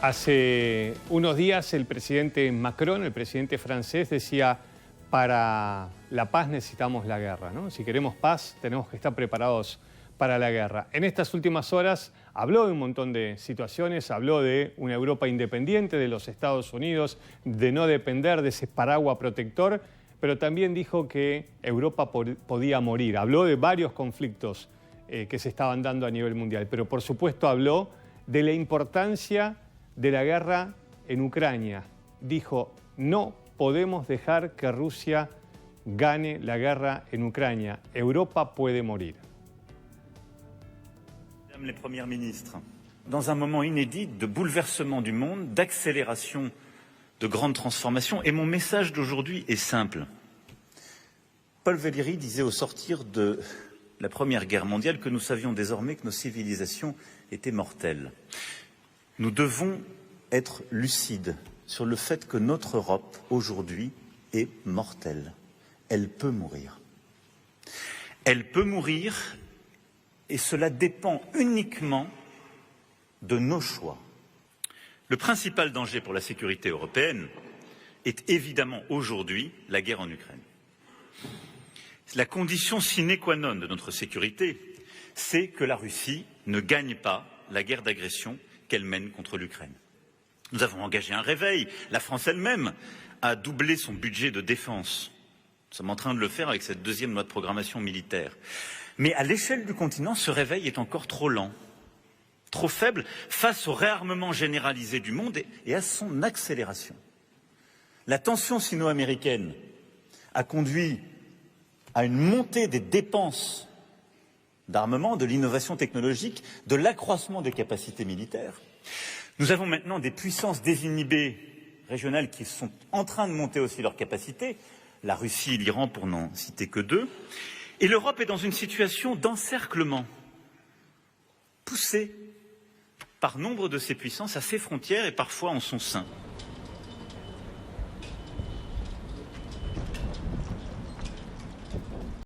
Hace unos días el presidente Macron, el presidente francés, decía: para la paz necesitamos la guerra, ¿no? Si queremos paz, tenemos que estar preparados para la guerra. En estas últimas horas habló de un montón de situaciones, habló de una Europa independiente de los Estados Unidos, de no depender de ese paraguas protector, pero también dijo que Europa podía morir. Habló de varios conflictos que se estaban dando a nivel mundial, pero por supuesto habló de la importancia de la guerra en Ucrania. Dijo: no podemos dejar que Rusia gane la guerra en Ucrania. Europa puede morir. Mesdames les premières ministres, dans un moment inédit de bouleversement du monde, d'accélération de grandes transformations, et mon message d'aujourd'hui est simple. Paul Valéry disait au sortir de la Première Guerre mondiale que nous savions désormais que nos civilisations étaient mortelles. Nous devons être lucides sur le fait que notre Europe, aujourd'hui, est mortelle. Elle peut mourir. Elle peut mourir, et cela dépend uniquement de nos choix. Le principal danger pour la sécurité européenne est évidemment aujourd'hui la guerre en Ukraine. La condition sine qua non de notre sécurité, c'est que la Russie ne gagne pas la guerre d'agression qu'elle mène contre l'Ukraine. Nous avons engagé un réveil. La France elle-même a doublé son budget de défense. Nous sommes en train de le faire avec cette deuxième loi de programmation militaire. Mais à l'échelle du continent, ce réveil est encore trop lent, trop faible face au réarmement généralisé du monde et à son accélération. La tension sino-américaine a conduit à une montée des dépenses d'armement, de l'innovation technologique, de l'accroissement des capacités militaires. Nous avons maintenant des puissances désinhibées régionales qui sont en train de monter aussi leurs capacités, la Russie et l'Iran pour n'en citer que deux, et l'Europe est dans une situation d'encerclement, poussée par nombre de ces puissances à ses frontières et parfois en son sein.